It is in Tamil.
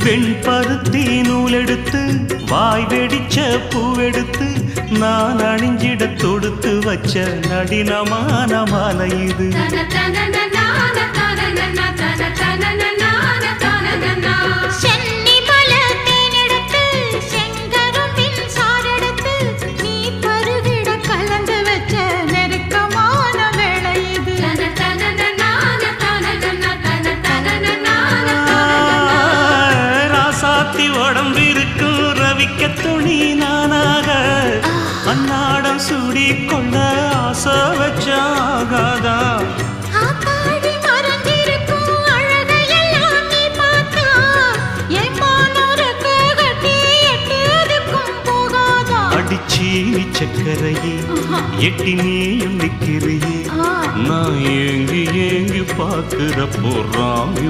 வெண்பருத்தி நூலெடுத்து வாய் வெடிச்ச பூவெடுத்து நான் அணிஞ்சிட தொடுத்து வச்ச நடினமான மாலை இது. உடம்பிருக்கும் ரவிக்க துணி நானாக அன்னாடம் சூடி கொள்ள ஆசை வச்சாகாதா. அடிச்சி சக்கரையே எட்டி நீயும் நிக்கிறியே நான் ஏங்கி ஏங்கி பார்க்கிற போறாங்க.